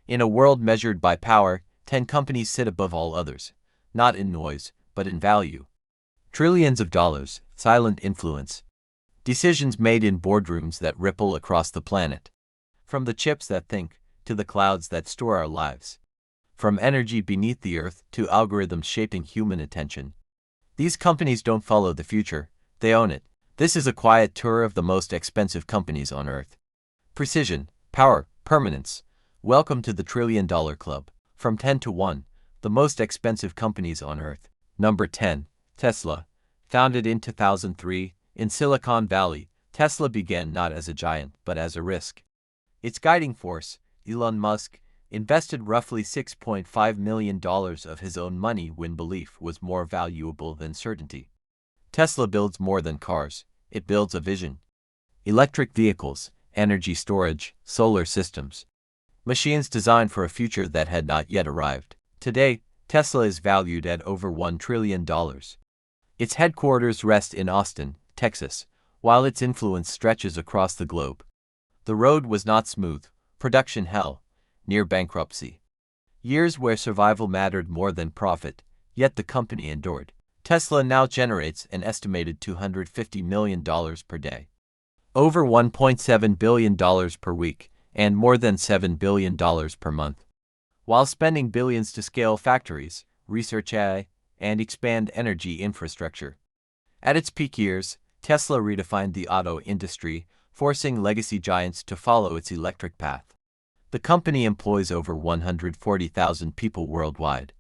In a world measured by power, 10 companies sit above all others, not in noise, but in value. Trillions of dollars, silent influence. Decisions made in boardrooms that ripple across the planet. From the chips that think, to the clouds that store our lives. From energy beneath the earth to algorithms shaping human attention. These companies don't follow the future, they own it. This is a quiet tour of the most expensive companies on earth. Precision, power, permanence. Welcome to the $1 Trillion Club. From 10 to 1, the most expensive companies on earth. Number 10, Tesla. Founded in 2003, in Silicon Valley, Tesla began not as a giant, but as a risk. Its guiding force, Elon Musk, invested roughly $6.5 million of his own money when belief was more valuable than certainty. Tesla builds more than cars, it builds a vision. Electric vehicles, energy storage, solar systems. Machines designed for a future that had not yet arrived. Today, Tesla is valued at over $1 trillion. Its headquarters rest in Austin, Texas, while its influence stretches across the globe. The road was not smooth, production hell, near bankruptcy. Years where survival mattered more than profit, yet the company endured. Tesla now generates an estimated $250 million per day. Over $1.7 billion per week, and more than $7 billion per month. While spending billions to scale factories, research AI, and expand energy infrastructure. At its peak years, Tesla redefined the auto industry, forcing legacy giants to follow its electric path. The company employs over 140,000 people worldwide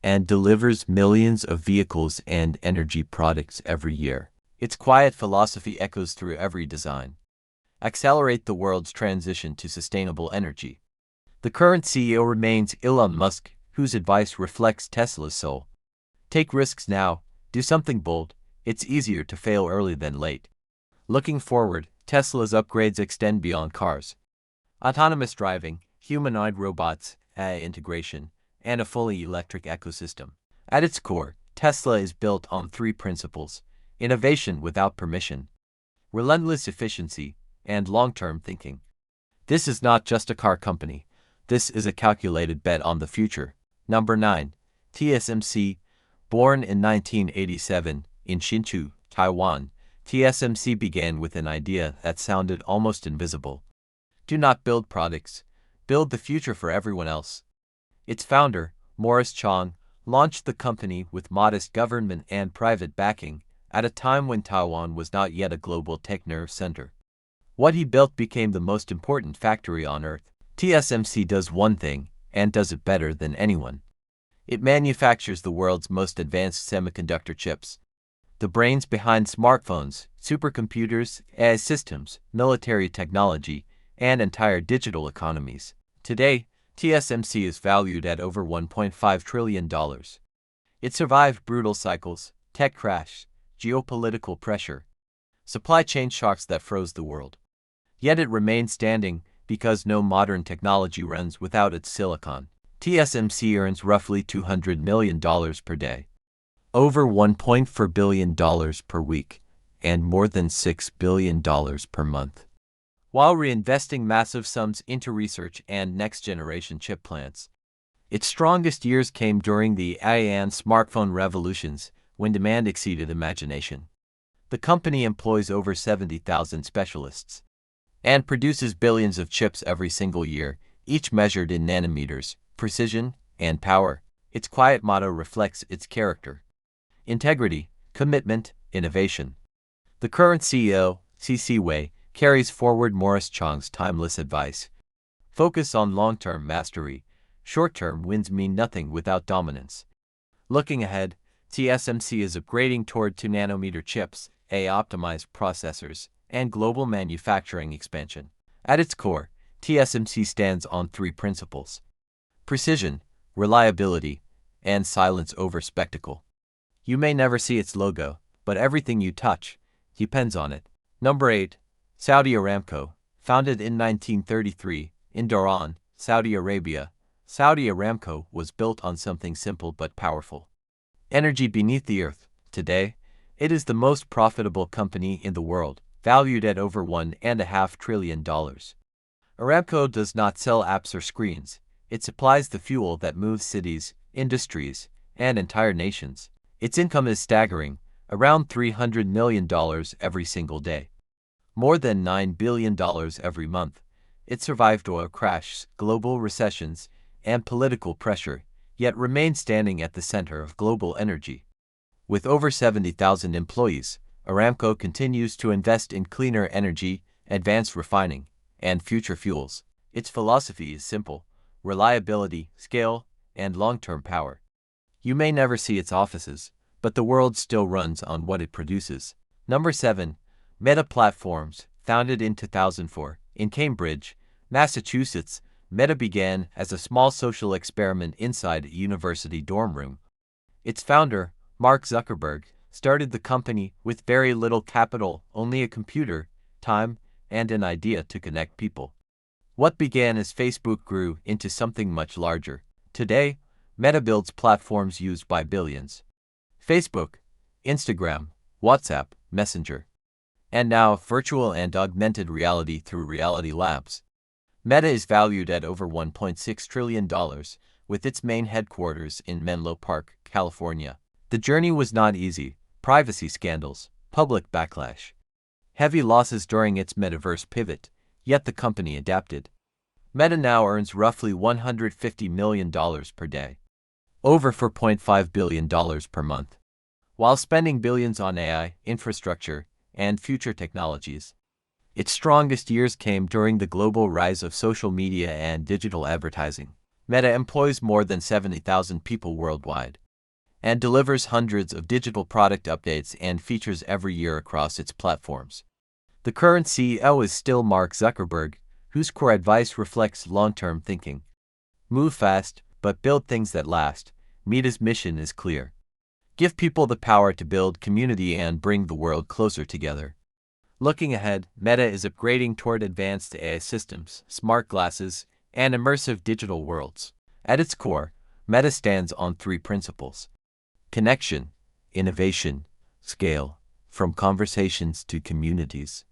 and delivers millions of vehicles and energy products every year. Its quiet philosophy echoes through every design. Accelerate the world's transition to sustainable energy. The current CEO remains Elon Musk, whose advice reflects Tesla's soul. Take risks now, do something bold, it's easier to fail early than late. Looking forward, Tesla's upgrades extend beyond cars. Autonomous driving, humanoid robots, AI integration, and a fully electric ecosystem. At its core, Tesla is built on 3 principles: innovation without permission, relentless efficiency, and long-term thinking. This is not just a car company. This is a calculated bet on the future. Number 9, TSMC. Born in 1987 in Hsinchu, Taiwan, TSMC began with an idea that sounded almost invisible. Do not build products, build the future for everyone else. Its founder, Morris Chang, launched the company with modest government and private backing at a time when Taiwan was not yet a global tech nerve center. What he built became the most important factory on Earth. TSMC does one thing, and does it better than anyone. It manufactures the world's most advanced semiconductor chips. The brains behind smartphones, supercomputers, AI systems, military technology, and entire digital economies. Today, TSMC is valued at over $1.5 trillion. It survived brutal cycles, tech crash, geopolitical pressure, supply chain shocks that froze the world. Yet it remains standing because no modern technology runs without its silicon. TSMC earns roughly $200 million per day, over $1.4 billion per week, and more than $6 billion per month, while reinvesting massive sums into research and next-generation chip plants. Its strongest years came during the AI and smartphone revolutions, when demand exceeded imagination. The company employs over 70,000 specialists and produces billions of chips every single year, each measured in nanometers, precision, and power. Its quiet motto reflects its character: integrity, commitment, innovation. The current CEO, C.C. Wei, carries forward Morris Chang's timeless advice. Focus on long-term mastery. Short-term wins mean nothing without dominance. Looking ahead, TSMC is upgrading toward 2-nanometer chips, AI-optimized processors, and global manufacturing expansion. At its core, TSMC stands on 3 principles: precision, reliability, and silence over spectacle. You may never see its logo, but everything you touch depends on it. Number 8, Saudi Aramco. Founded in 1933 in Dhahran, Saudi Arabia, Saudi Aramco was built on something simple but powerful: energy beneath the earth. Today, it is the most profitable company in the world, valued at over $1.5 trillion. Aramco does not sell apps or screens, It supplies the fuel that moves cities, industries, and entire nations. Its income is staggering, around $300 million every single day. More than $9 billion every month. It survived oil crashes, global recessions, and political pressure, yet remains standing at the center of global energy. With over 70,000 employees, Aramco continues to invest in cleaner energy, advanced refining, and future fuels. Its philosophy is simple: reliability, scale, and long-term power. You may never see its offices, but the world still runs on what it produces. Number 7. Meta Platforms. Founded in 2004, in Cambridge, Massachusetts, Meta began as a small social experiment inside a university dorm room. Its founder, Mark Zuckerberg, started the company with very little capital, only a computer, time, and an idea to connect people. What began as Facebook grew into something much larger. Today, Meta builds platforms used by billions. Facebook, Instagram, WhatsApp, Messenger, and now virtual and augmented reality through Reality Labs. Meta is valued at over $1.6 trillion, with its main headquarters in Menlo Park, California. The journey was not easy: privacy scandals, public backlash, heavy losses during its metaverse pivot, yet the company adapted. Meta now earns roughly $150 million per day, over $4.5 billion per month, while spending billions on AI, infrastructure, and future technologies. Its strongest years came during the global rise of social media and digital advertising. Meta employs more than 70,000 people worldwide and delivers hundreds of digital product updates and features every year across its platforms. The current CEO is still Mark Zuckerberg, whose core advice reflects long-term thinking. Move fast, but build things that last. Meta's mission is clear: give people the power to build community and bring the world closer together. Looking ahead, Meta is upgrading toward advanced AI systems, smart glasses, and immersive digital worlds. At its core, Meta stands on three principles: connection, innovation, scale. From conversations to communities,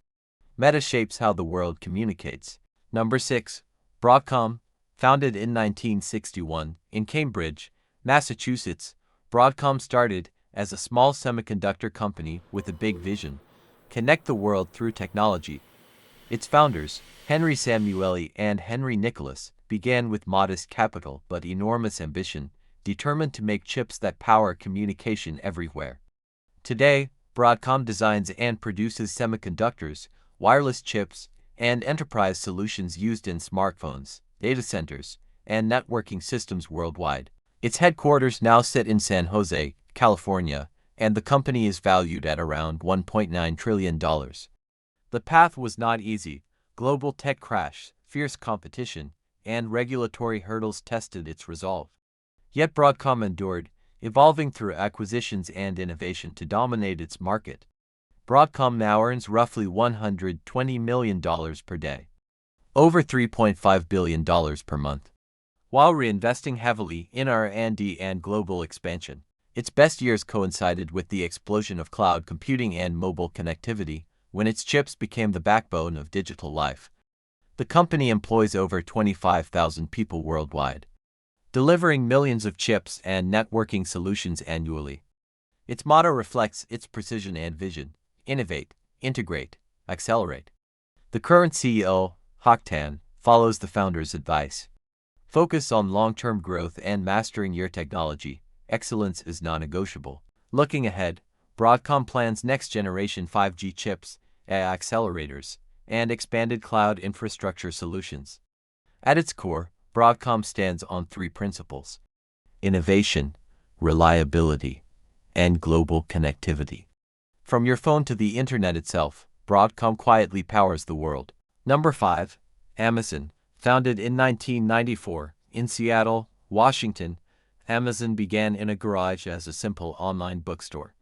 Meta shapes how the world communicates. Number 6. Broadcom. Founded in 1961 in Cambridge, Massachusetts, Broadcom started as a small semiconductor company with a big vision: connect the world through technology. Its founders, Henry Samueli and Henry Nicholas, began with modest capital but enormous ambition, determined to make chips that power communication everywhere. Today, Broadcom designs and produces semiconductors, wireless chips, and enterprise solutions used in smartphones, data centers, and networking systems worldwide. Its headquarters now sit in San Jose, California, and the company is valued at around $1.9 trillion. The path was not easy. Global tech crash, fierce competition, and regulatory hurdles tested its resolve. Yet Broadcom endured, evolving through acquisitions and innovation to dominate its market. Broadcom now earns roughly $120 million per day, over $3.5 billion per month, while reinvesting heavily in R&D and global expansion. Its best years coincided with the explosion of cloud computing and mobile connectivity, when its chips became the backbone of digital life. The company employs over 25,000 people worldwide, delivering millions of chips and networking solutions annually. Its motto reflects its precision and vision: innovate, integrate, accelerate. The current CEO, Hock Tan, follows the founder's advice: focus on long-term growth and mastering your technology. Excellence is non-negotiable. Looking ahead, Broadcom plans next-generation 5G chips, AI accelerators, and expanded cloud infrastructure solutions. At its core, Broadcom stands on three principles: innovation, reliability, and global connectivity. From your phone to the internet itself, Broadcom quietly powers the world. Number 5. Amazon. Founded in 1994 in Seattle, Washington, Amazon began in a garage as a simple online bookstore.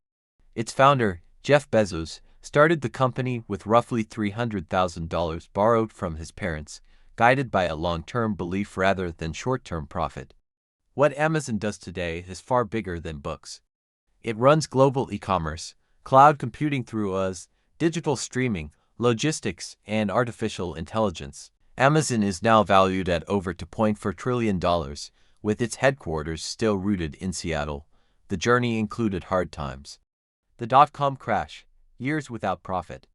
Its founder, Jeff Bezos, started the company with roughly $300,000 borrowed from his parents, guided by a long-term belief rather than short-term profit. What Amazon does today is far bigger than books. It runs global e-commerce, cloud computing through us, digital streaming, logistics, and artificial intelligence. Amazon is now valued at over $2.4 trillion, with its headquarters still rooted in Seattle. The journey included hard times. The dot-com crash, years without profit.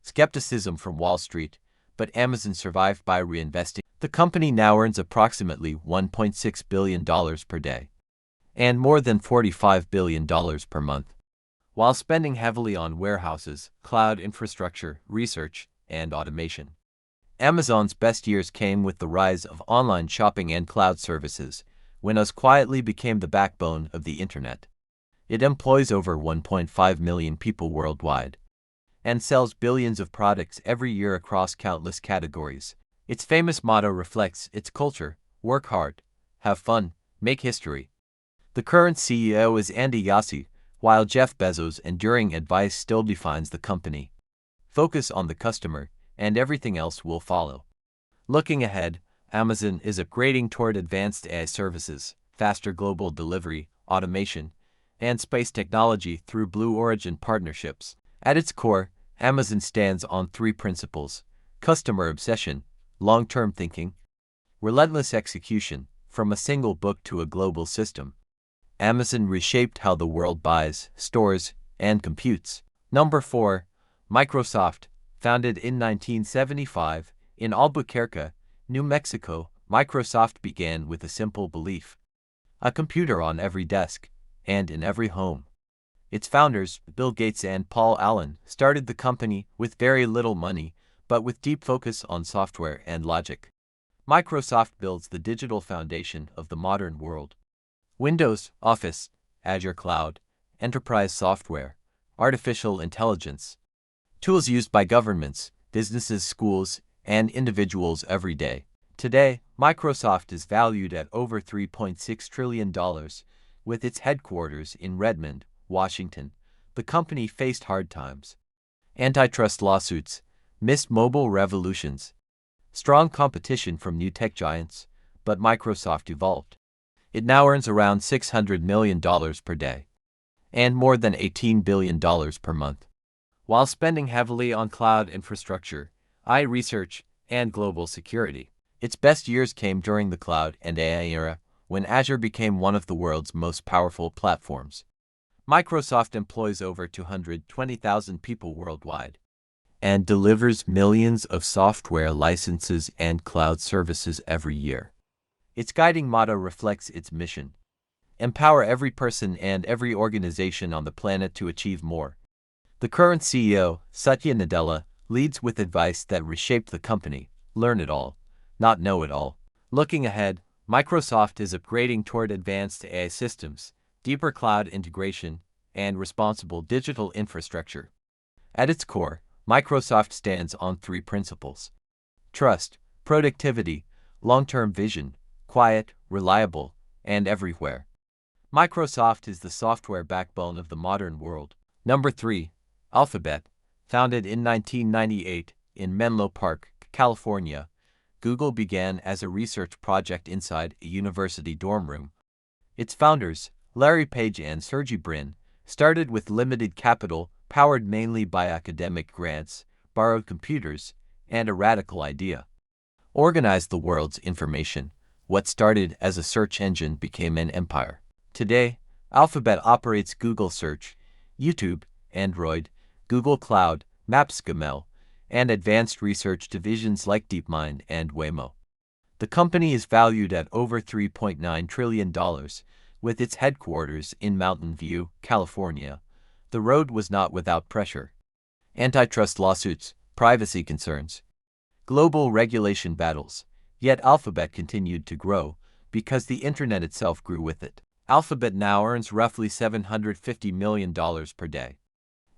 Skepticism from Wall Street, but Amazon survived by reinvesting. The company now earns approximately $1.6 billion per day and more than $45 billion per month, while spending heavily on warehouses, cloud infrastructure, research, and automation. Amazon's best years came with the rise of online shopping and cloud services, when it quietly became the backbone of the internet. It employs over 1.5 million people worldwide and sells billions of products every year across countless categories. Its famous motto reflects its culture: work hard, have fun, make history. The current CEO is Andy Jassy, while Jeff Bezos' enduring advice still defines the company. Focus on the customer, and everything else will follow. Looking ahead, Amazon is upgrading toward advanced AI services, faster global delivery, automation, and space technology through Blue Origin partnerships. At its core, Amazon stands on three principles: customer obsession, long-term thinking, relentless execution. From a single book to a global system, Amazon reshaped how the world buys, stores, and computes. Number 4. Microsoft. Founded in 1975 in Albuquerque, New Mexico, Microsoft began with a simple belief: a computer on every desk and in every home. Its founders, Bill Gates and Paul Allen, started the company with very little money, but with deep focus on software and logic. Microsoft builds the digital foundation of the modern world. Windows, Office, Azure Cloud, enterprise software, artificial intelligence. Tools used by governments, businesses, schools, and individuals every day. Today, Microsoft is valued at over $3.6 trillion, with its headquarters in Redmond, Washington. The company faced hard times: antitrust lawsuits, missed mobile revolutions, strong competition from new tech giants, but Microsoft evolved. It now earns around $600 million per day and more than $18 billion per month, while spending heavily on cloud infrastructure, AI research, and global security. Its best years came during the cloud and AI era, when Azure became one of the world's most powerful platforms. Microsoft employs over 220,000 people worldwide and delivers millions of software licenses and cloud services every year. Its guiding motto reflects its mission: empower every person and every organization on the planet to achieve more. The current CEO, Satya Nadella, leads with advice that reshaped the company: learn it all, not know it all. Looking ahead, Microsoft is upgrading toward advanced AI systems, deeper cloud integration, and responsible digital infrastructure. At its core, Microsoft stands on three principles: trust, productivity, long-term vision, quiet, reliable, and everywhere. Microsoft is the software backbone of the modern world. Number 3. Alphabet. Founded in 1998 in Menlo Park, California, Google began as a research project inside a university dorm room. Its founders, Larry Page and Sergey Brin, started with limited capital, powered mainly by academic grants, borrowed computers, and a radical idea: organize the world's information. What started as a search engine became an empire. Today, Alphabet operates Google Search, YouTube, Android, Google Cloud, Maps, Gmail, and advanced research divisions like DeepMind and Waymo. The company is valued at over $3.9 trillion, with its headquarters in Mountain View, California. The road was not without pressure: antitrust lawsuits, privacy concerns, global regulation battles. Yet Alphabet continued to grow, because the internet itself grew with it. Alphabet now earns roughly $750 million per day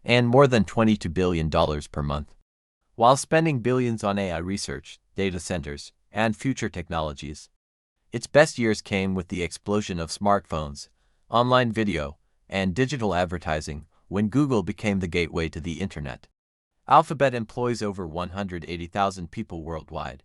and more than $22 billion per month, while spending billions on AI research, data centers, and future technologies. Its best years came with the explosion of smartphones, online video, and digital advertising, when Google became the gateway to the internet. Alphabet employs over 180,000 people worldwide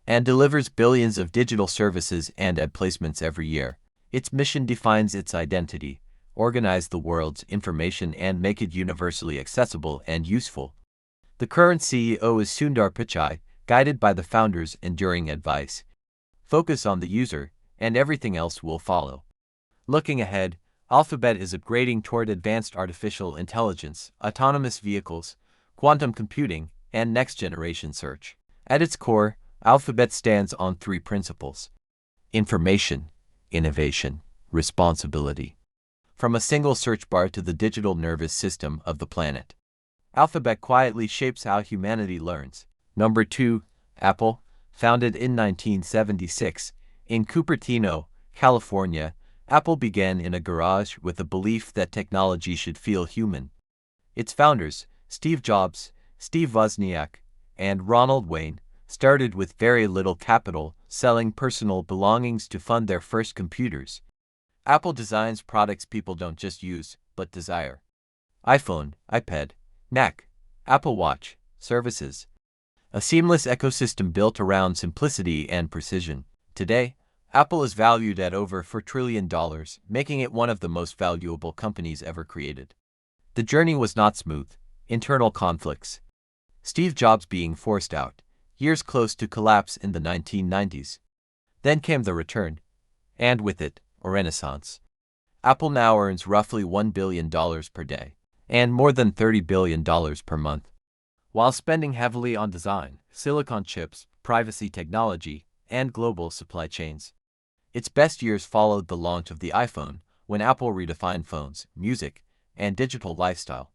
and delivers billions of digital services and ad placements every year. Its mission defines its identity: organize the world's information and make it universally accessible and useful. The current CEO is Sundar Pichai, guided by the founders' enduring advice. Focus on the user, and everything else will follow. Looking ahead, Alphabet is upgrading toward advanced artificial intelligence, autonomous vehicles, quantum computing, and next-generation search. At its core, Alphabet stands on three principles: information, innovation, responsibility. From a single search bar to the digital nervous system of the planet, Alphabet quietly shapes how humanity learns. Number 2, Apple, founded in 1976, in Cupertino, California. Apple began in a garage with the belief that technology should feel human. Its founders, Steve Jobs, Steve Wozniak, and Ronald Wayne, started with very little capital, selling personal belongings to fund their first computers. Apple designs products people don't just use, but desire. iPhone, iPad, Mac, Apple Watch, services. A seamless ecosystem built around simplicity and precision. Today, Apple is valued at over $4 trillion, making it one of the most valuable companies ever created. The journey was not smooth. Internal conflicts. Steve Jobs being forced out, years close to collapse in the 1990s. Then came the return, and with it, a renaissance. Apple now earns roughly $1 billion per day, and more than $30 billion per month, while spending heavily on design, silicon chips, privacy technology, and global supply chains. Its best years followed the launch of the iPhone, when Apple redefined phones, music, and digital lifestyle.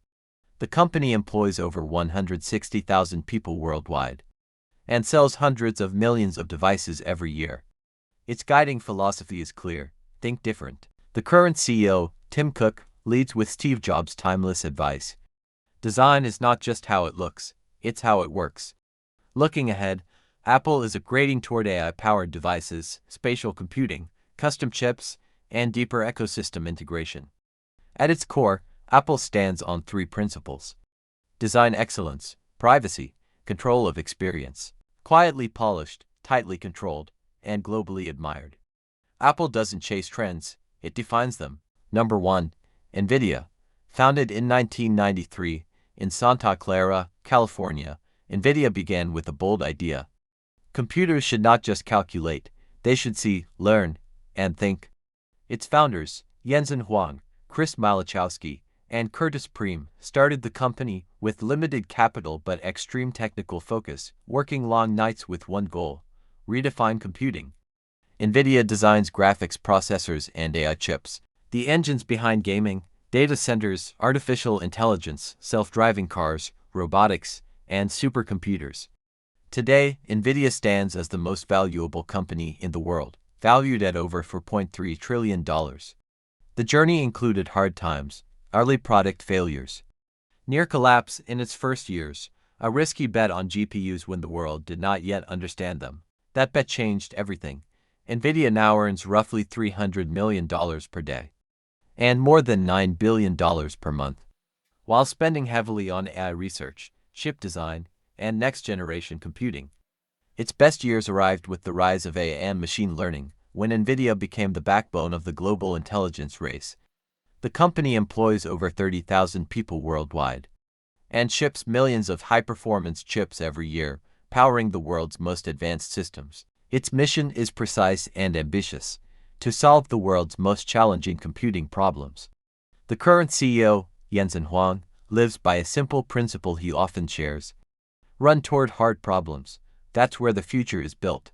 The company employs over 160,000 people worldwide and sells hundreds of millions of devices every year. Its guiding philosophy is clear: think different. The current CEO, Tim Cook, leads with Steve Jobs' timeless advice. Design is not just how it looks, it's how it works. Looking ahead, Apple is upgrading toward AI-powered devices, spatial computing, custom chips, and deeper ecosystem integration. At its core, Apple stands on three principles: design excellence, privacy, control of experience. Quietly polished, tightly controlled, and globally admired. Apple doesn't chase trends, it defines them. Number 1, NVIDIA. Founded in 1993 in Santa Clara, California, NVIDIA began with a bold idea. Computers should not just calculate, they should see, learn, and think. Its founders, Jensen Huang, Chris Malachowski, and Curtis Preem, started the company with limited capital but extreme technical focus, working long nights with one goal: redefine computing. NVIDIA designs graphics processors and AI chips, the engines behind gaming, data centers, artificial intelligence, self-driving cars, robotics, and supercomputers. Today, NVIDIA stands as the most valuable company in the world, valued at over $4.3 trillion. The journey included hard times, early product failures, near collapse in its first years, a risky bet on GPUs when the world did not yet understand them. That bet changed everything. NVIDIA now earns roughly $300 million per day, and more than $9 billion per month, while spending heavily on AI research, chip design, and next-generation computing. Its best years arrived with the rise of AI and machine learning, when NVIDIA became the backbone of the global intelligence race. The company employs over 30,000 people worldwide and ships millions of high-performance chips every year, powering the world's most advanced systems. Its mission is precise and ambitious: to solve the world's most challenging computing problems. The current CEO, Jensen Huang, lives by a simple principle he often shares: run toward hard problems. That's where the future is built.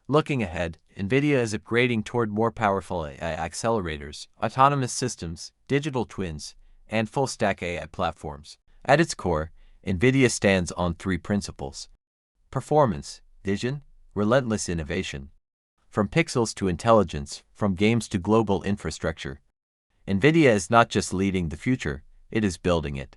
Looking ahead, NVIDIA is upgrading toward more powerful AI accelerators, autonomous systems, digital twins, and full-stack AI platforms. At its core, NVIDIA stands on three principles: performance, vision, relentless innovation. From pixels to intelligence, from games to global infrastructure, NVIDIA is not just leading the future, it is building it.